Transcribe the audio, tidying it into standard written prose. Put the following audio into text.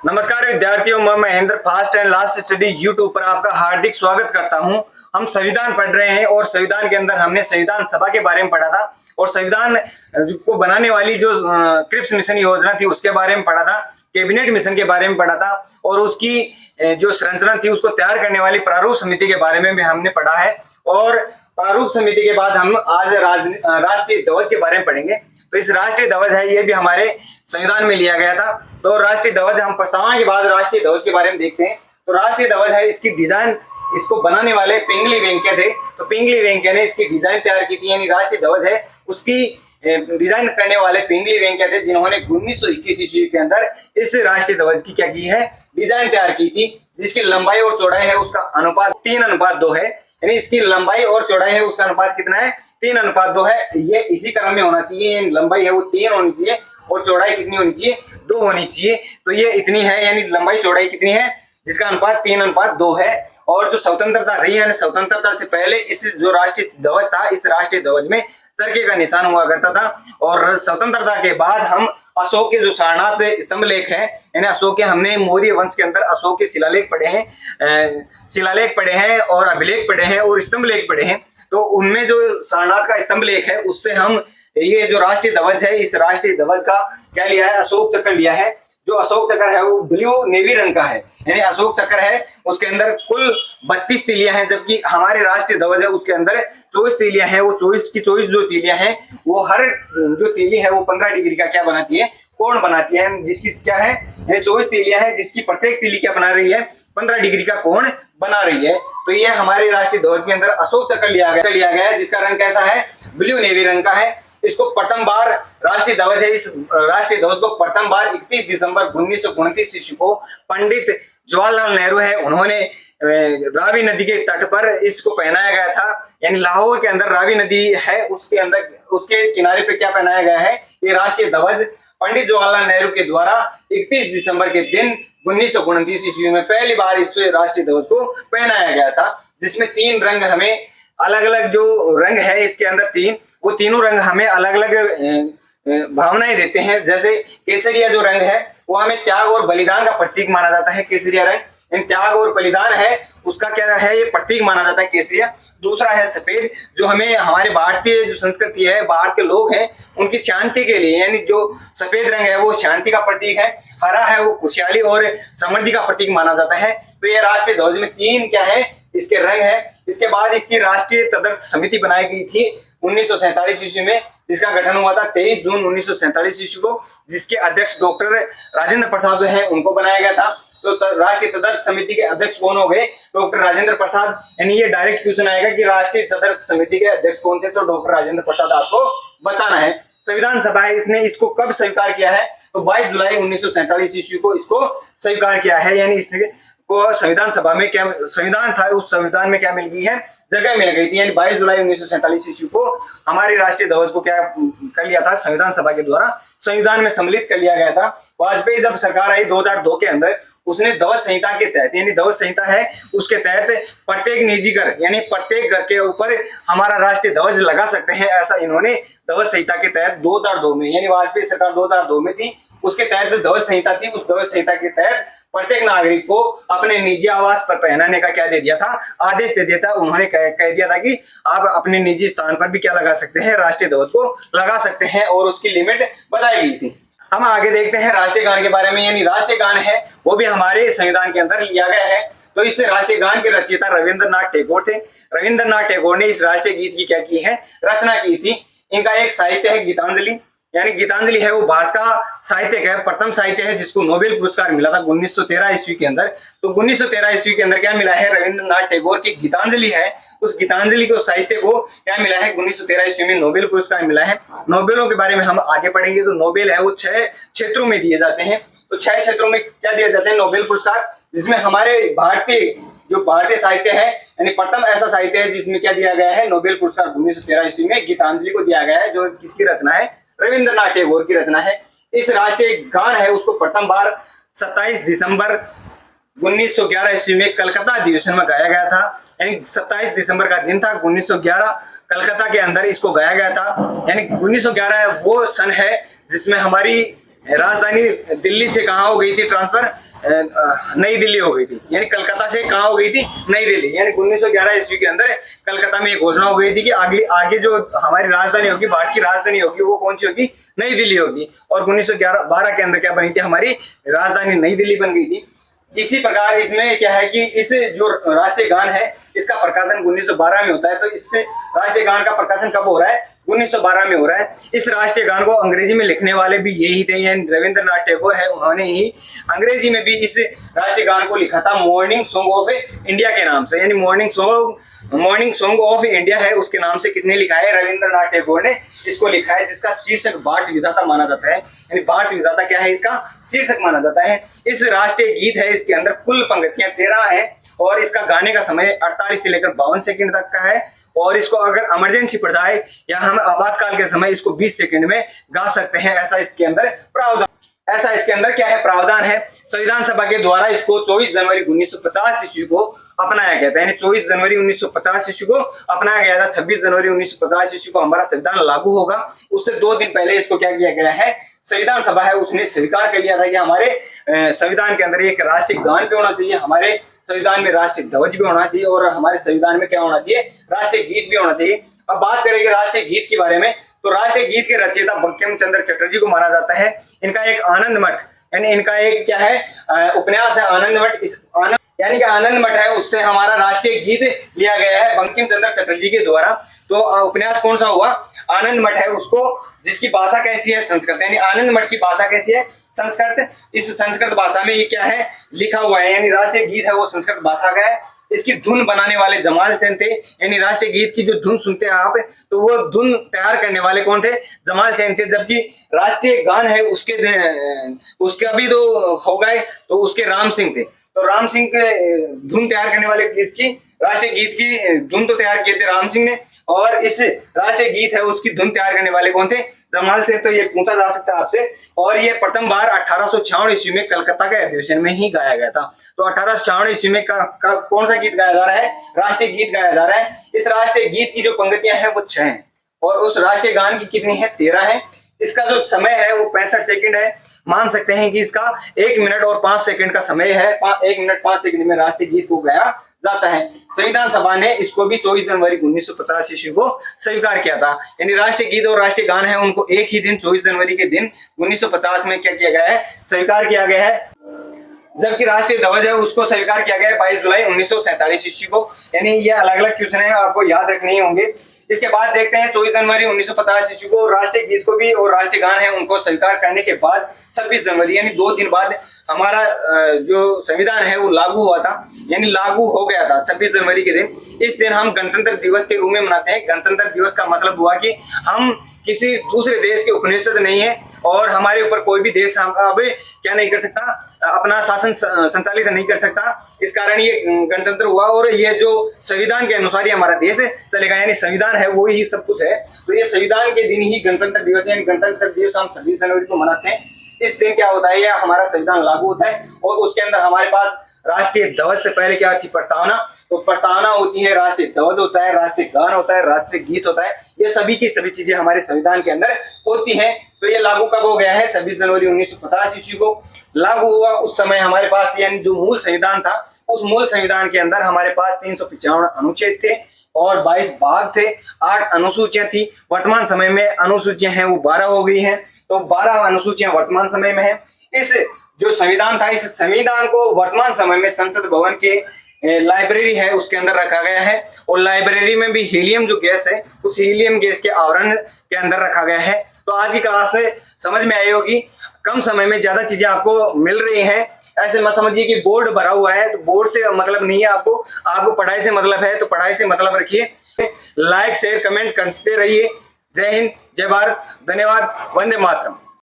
नमस्कार विद्यार्थियों, मैं Mahendra fast and last study YouTube पर आपका हार्दिक स्वागत करता हूं। हम संविधान पढ़ रहे हैं और संविधान के अंदर हमने संविधान सभा के बारे में पढ़ा था और संविधान को बनाने वाली जो क्रिप्स मिशन योजना थी उसके बारे में पढ़ा था, कैबिनेट मिशन के बारे में पढ़ा था और उसकी जो संरचना थी उसको तैयार करने वाली प्रारूप समिति के बारे में भी हमने पढ़ा है। और प्रारूप समिति के बाद हम आज राष्ट्रीय ध्वज के बारे में पढ़ेंगे। तो इस राष्ट्रीय ध्वज है, ये भी हमारे संविधान में लिया गया था। तो राष्ट्रीय ध्वज हम प्रस्तावना के बाद राष्ट्रीय ध्वज के बारे में देखते हैं। तो राष्ट्रीय ध्वज है, इसकी डिजाइन, इसको बनाने वाले पिंगली वेंकैया थे। तो पिंगली वेंकैया ने इसकी डिजाइन तैयार की थी, यानी राष्ट्रीय ध्वज है उसकी डिजाइन करने वाले पिंगली वेंकैया थे, जिन्होंने 1921 ईस्वी के अंदर इस राष्ट्रीय ध्वज की क्या की है, डिजाइन तैयार की थी, जिसकी लंबाई और चौड़ाई है उसका अनुपात 3:2 है। यानी इसकी लंबाई और चौड़ाई है उसका अनुपात कितना है, 3:2 है। ये इसी क्रम में होना चाहिए, लंबाई है वो 3 होनी चाहिए और चौड़ाई कितनी होनी चाहिए, 2 होनी चाहिए। तो ये इतनी है, यानी लंबाई चौड़ाई कितनी है, जिसका अनुपात 3:2 है। और जो स्वतंत्रता रही है, स्वतंत्रता से पहले इस जो राष्ट्रीय ध्वज था, इस राष्ट्रीय ध्वज में चरखे का निशान हुआ करता था। और स्वतंत्रता के बाद हम अशोक के जो सारनाथ स्तंभ लेख है, यानी अशोक के, हमने मौर्य वंश के अंदर अशोक के शिलालेख पढ़े हैं और अभिलेख पढ़े हैं और स्तंभ लेख पढ़े हैं। तो उनमें जो सारनाथ का स्तंभ लेख है उससे हम ये जो राष्ट्रीय ध्वज है, इस राष्ट्रीय ध्वज का क्या लिया है, अशोक चक्र लिया है। जो अशोक चक्र है वो ब्लू नेवी रंग का है, यानी अशोक चक्र है उसके अंदर कुल 32 तीलियां हैं, जबकि हमारे राष्ट्रीय ध्वज है उसके अंदर 24 तीलियां हैं। वो 24 की 24 जो तीलियां हैं, वो हर जो तीली है वो 15 डिग्री का क्या बनाती है, कोण बनाती है, जिसकी क्या है, 24 तीलियां है, जिसकी प्रत्येक तीली क्या बना रही है, 15 डिग्री का कोण बना रही है। तो ये हमारे राष्ट्रीय ध्वज के अंदर अशोक चक्र लिया गया है, जिसका रंग कैसा है, ब्लू नेवी रंग का है। इसको प्रथम बार राष्ट्रीय ध्वज है, इस राष्ट्रीय ध्वज को प्रथम बार 31 दिसंबर 1929 ईस्वी को पंडित जवाहरलाल नेहरू है, उन्होंने रावी नदी के तट पर इसको पहनाया गया था। यानी लाहौर के अंदर रावी नदी है, उसके अंदर उसके किनारे पे क्या पहनाया गया है, ये राष्ट्रीय ध्वज पंडित जवाहरलाल नेहरू के द्वारा 31 दिसंबर के दिन 1929 ईस्वी में पहली बार इस राष्ट्रीय ध्वज को पहनाया गया था, जिसमें 3 रंग हमें अलग अलग जो रंग है इसके अंदर वो तीनों रंग हमें अलग अलग भावनाएं देते हैं। जैसे केसरिया जो रंग है वो हमें त्याग और बलिदान का प्रतीक माना जाता है, केसरिया रंग त्याग और बलिदान है उसका क्या है, ये प्रतीक माना जाता है केसरिया। दूसरा है सफेद, जो हमें हमारे भारतीय जो संस्कृति है, भारत के लोग हैं उनकी शांति के लिए, यानी जो सफेद रंग है वो शांति का प्रतीक है। हरा है वो खुशहाली और समृद्धि का प्रतीक माना जाता है। तो ये राष्ट्रीय ध्वज में 3 क्या है, इसके रंग है। इसके बाद इसकी राष्ट्रीय तदर्थ समिति बनाई गई थी 1947 ईस्वी में, जिसका गठन हुआ था 23 जून 1947 ईस्वी को, जिसके अध्यक्ष डॉक्टर राजेंद्र प्रसाद है, उनको बनाया गया था। तो राष्ट्रीय तदर्थ समिति के अध्यक्ष कौन हो गए, डॉक्टर राजेंद्र प्रसाद। यानी ये डायरेक्ट क्वेश्चन आएगा कि राष्ट्रीय तदर्थ समिति के अध्यक्ष कौन थे, तो डॉक्टर राजेंद्र प्रसाद आपको बताना है। संविधान सभा है, इसने इसको कब स्वीकार किया है, तो 22 जुलाई 1947 ईस्वी को इसको स्वीकार किया है। यानी इसको संविधान सभा में क्या संविधान था, उस संविधान में क्या मिल गई है, जगह मिल गई थी। यानी 22 जुलाई 1947 ईस्वी को हमारे राष्ट्रीय ध्वज को क्या कर लिया था, संविधान सभा के द्वारा संविधान में सम्मिलित कर लिया गया था। वाजपेयी जब सरकार आई 2002 के अंदर, उसने ध्वज संहिता के तहत, यानी ध्वज संहिता है उसके तहत प्रत्येक निजी घर, यानी प्रत्येक घर के ऊपर हमारा राष्ट्रीय ध्वज लगा सकते हैं, ऐसा इन्होंने ध्वज संहिता के तहत 2002 में, यानी वाजपेयी सरकार 2002 में थी, उसके तहत ध्वज संहिता थी। उस ध्वज संहिता के तहत प्रत्येक नागरिक को अपने निजी आवास पर पहनाने का क्या दे दिया था, आदेश दे दिया था। उन्होंने कह दिया था कि आप अपने निजी स्थान पर भी क्या लगा सकते हैं, राष्ट्रीय ध्वज को लगा सकते हैं, और उसकी लिमिट बताई गई थी। हम आगे देखते हैं राष्ट्रीय गान के बारे में। यानी राष्ट्रीय गान है वो भी हमारे संविधान के अंदर लिया गया है। तो इस राष्ट्रीय गान के रचयिता रविंद्रनाथ टैगोर थे। रविंद्रनाथ टैगोर ने इस राष्ट्रीय गीत की क्या की है, रचना की थी। इनका एक साहित्य है गीतांजलि, यानी गीतांजलि है वो भारत का साहित्यिक है, प्रथम साहित्य है जिसको नोबेल पुरस्कार मिला था 1913 ईस्वी के अंदर। तो 1913 ईस्वी के अंदर क्या मिला है, रविंद्रनाथ टैगोर की गीतांजलि है, उस गीतांजलि को साहित्य को क्या मिला है, 1913 ईस्वी में नोबेल पुरस्कार मिला है। नोबेलों के बारे में हम आगे पढ़ेंगे। तो नोबेल है वो 6 क्षेत्रों में दिए जाते हैं। तो 6 क्षेत्रों में क्या दिए जाते हैं, नोबेल पुरस्कार, जिसमें हमारे भारतीय साहित्य है, यानी प्रथम ऐसा साहित्य है जिसमें क्या दिया गया है, नोबेल पुरस्कार 1913 ईस्वी में गीतांजलि को दिया गया है, जो किसकी रचना है, रविंद्रनाथ टैगोर की रचना है। इस राष्ट्रीय गान है उसको प्रथम बार 27 दिसंबर 1911 ईस्वी में कलकत्ता अधिवेशन में गाया गया था। यानी 27 दिसंबर का दिन था 1911, कलकत्ता के अंदर इसको गाया गया था। यानी 1911 वो सन है जिसमें हमारी राजधानी दिल्ली से कहाँ हो गई थी ट्रांसफर, नई दिल्ली हो गई थी, यानी कलकत्ता से कहाँ हो गई थी, नई दिल्ली। यानी 1911 ईस्वी के अंदर कलकत्ता में एक घोषणा हो गई थी कि आगे जो हमारी राजधानी होगी, भारत की राजधानी होगी, वो कौन सी होगी, नई दिल्ली होगी। और 1912 के अंदर क्या बनी थी, हमारी राजधानी नई दिल्ली बन गई थी। इसी प्रकार इसमें क्या है कि इस जो राष्ट्रीय गान है इसका प्रकाशन 1912 में होता है। तो इसमें राष्ट्रीय गान का प्रकाशन कब हो रहा है, 1912 में हो रहा है। इस राष्ट्रीय गान को अंग्रेजी में लिखने वाले भी यही थे, यानी रविंद्रनाथ टैगोर है, उन्होंने ही अंग्रेजी में भी इस राष्ट्रीय गान को लिखा था मॉर्निंग सॉन्ग ऑफ इंडिया के नाम से। यानी मॉर्निंग सॉन्ग ऑफ इंडिया है, उसके नाम से किसने लिखा है, रविंद्रनाथ टैगोर ने इसको लिखा है, जिसका शीर्षक भारत विधाता माना जाता है। यानी भारत विधाता क्या है, इसका शीर्षक माना जाता है। इस राष्ट्रीय गीत है, इसके अंदर कुल पंक्तियां 13 है और इसका गाने का समय 48 से लेकर 52 सेकंड तक का है। और इसको अगर इमरजेंसी पड़ जाए या हम आपातकाल के समय इसको 20 सेकंड में गा सकते हैं, ऐसा इसके अंदर क्या है, प्रावधान है। संविधान सभा के द्वारा इसको 24 जनवरी 1950 ईस्वी को अपनाया गया था। यानी 24 जनवरी 1950 ईस्वी को अपनाया गया था। 26 जनवरी 1950 ईस्वी को हमारा संविधान लागू होगा। उससे 2 दिन पहले इसको क्या किया गया है, संविधान सभा है उसने स्वीकार कर लिया था कि हमारे संविधान के अंदर एक राष्ट्रीय गान भी होना चाहिए, हमारे संविधान में राष्ट्रीय ध्वज भी होना चाहिए और हमारे संविधान में क्या होना चाहिए, राष्ट्रीय गीत भी होना चाहिए। अब बात करेंगे राष्ट्रीय गीत के बारे में। तो राष्ट्रीय गीत के रचयिता बंकिम चंद्र चटर्जी को माना जाता है। इनका एक आनंद मठ, यानी इनका एक क्या है, उपन्यास है आनंद मठ। यानी कि आनंद मठ है, उससे हमारा राष्ट्रीय गीत लिया गया है बंकिम चंद्र चटर्जी के द्वारा। तो उपन्यास कौन सा हुआ, आनंद मठ है, उसको जिसकी भाषा कैसी है, संस्कृत। यानी आनंद मठ की भाषा कैसी है, संस्कृत। इस संस्कृत भाषा में ये क्या है, लिखा हुआ है, यानी राष्ट्रीय गीत है वो संस्कृत भाषा का है। इसकी धुन बनाने वाले जमाल सेन थे। यानी राष्ट्रीय गीत की जो धुन सुनते हैं आप, तो वो धुन तैयार करने वाले कौन थे, जमाल सेन थे। जबकि राष्ट्रीय गान है उसके अभी तो हो गए, तो उसके राम सिंह थे। तो राम सिंह के धुन तैयार करने वाले इसकी राष्ट्रीय गीत की धुन तो तैयार किए थे राम सिंह ने, और इस राष्ट्रीय गीत है उसकी धुन तैयार करने वाले कौन थे, जमाल से। तो ये पूछा जा सकता है आपसे। और ये प्रथम बार 1856 ईस्वी में कलकत्ता के अधिवेशन में ही गाया गया था। तो 1856 ईस्वी में कौन सा गीत गाया जा रहा है, राष्ट्रीय गीत गाया जा रहा है। इस राष्ट्रीय गीत की जो पंक्तियां हैं वो 6 हैं और उस राष्ट्रीय गान की कितनी है, 13 है। इसका जो समय है वो 65 सेकंड है। मान सकते हैं कि इसका 1 मिनट और 5 सेकंड का समय है। 1 मिनट 5 सेकंड में राष्ट्रीय गीत को गाया जाता है। संविधान सभा ने इसको भी 24 जनवरी 1950 ईस्वी को स्वीकार किया था। यानी राष्ट्रीय गीत और राष्ट्रीय गान है उनको एक ही दिन 24 जनवरी के दिन 1950 में क्या किया गया है, स्वीकार किया गया है। जबकि राष्ट्रीय ध्वज है उसको स्वीकार किया गया है 22 जुलाई 1947 ईस्वी को। यानी ये अलग अलग क्वेश्चन है, आपको याद रखने ही होंगे। इसके बाद देखते हैं 24 जनवरी 1950 ईस्वी को राष्ट्रीय गीत को भी और राष्ट्रीय गान है उनको स्वीकार करने के बाद 26 जनवरी यानी 2 दिन बाद हमारा जो संविधान है वो लागू हुआ था, यानी लागू हो गया था 26 जनवरी के दिन। इस दिन हम गणतंत्र दिवस के रूप में मनाते हैं। गणतंत्र दिवस का मतलब हुआ कि हम किसी दूसरे देश के उपनिषद नहीं है और हमारे ऊपर कोई भी देश अब क्या नहीं कर सकता, अपना शासन संचालित नहीं कर सकता। इस कारण ये गणतंत्र हुआ और ये जो संविधान के अनुसार ही हमारा देश चलेगा, यानी संविधान है वो ही सब कुछ है। तो ये संविधान के दिन ही गणतंत्र दिवस यानी गणतंत्र दिवस हम 26 जनवरी को मनाते हैं। इस दिन क्या होता है, ये हमारा संविधान लागू होता है और उसके अंदर हमारे पास राष्ट्रीय ध्वज से पहले क्या थी, प्रस्तावना। तो प्रस्तावना होती है, राष्ट्रीय ध्वज होता है, राष्ट्रीय गान होता है, राष्ट्रीय गीत होता है। ये सभी की सभी चीजें हमारे संविधान के अंदर होती हैं। तो ये लागू कब हो गया है, 26 जनवरी 1950 ईस्वी को लागू हुआ। उस समय हमारे पास यानी जो मूल संविधान था, उस मूल संविधान के अंदर हमारे पास 355 अनुच्छेद थे और 22 भाग थे, 8 अनुसूचियां थी। वर्तमान समय में अनुसूचियां हैं वो 12 हो गई हैं। तो 12 अनुसूचियां वर्तमान समय में है। इस जो संविधान था, इस संविधान को वर्तमान समय में संसद भवन के लाइब्रेरी है उसके अंदर रखा गया है और लाइब्रेरी में भी हीलियम जो गैस है उस हीलियम गैस के आवरण के अंदर रखा गया है। तो आज की क्लास से समझ में आई होगी, कम समय में ज्यादा चीजें आपको मिल रही हैं। ऐसे मत समझिए कि बोर्ड भरा हुआ है तो बोर्ड से मतलब नहीं है, आपको पढ़ाई से मतलब है तो पढ़ाई से मतलब रखिए। लाइक शेयर कमेंट करते रहिए। जय हिंद, जय भारत, धन्यवाद, वंदे मातरम।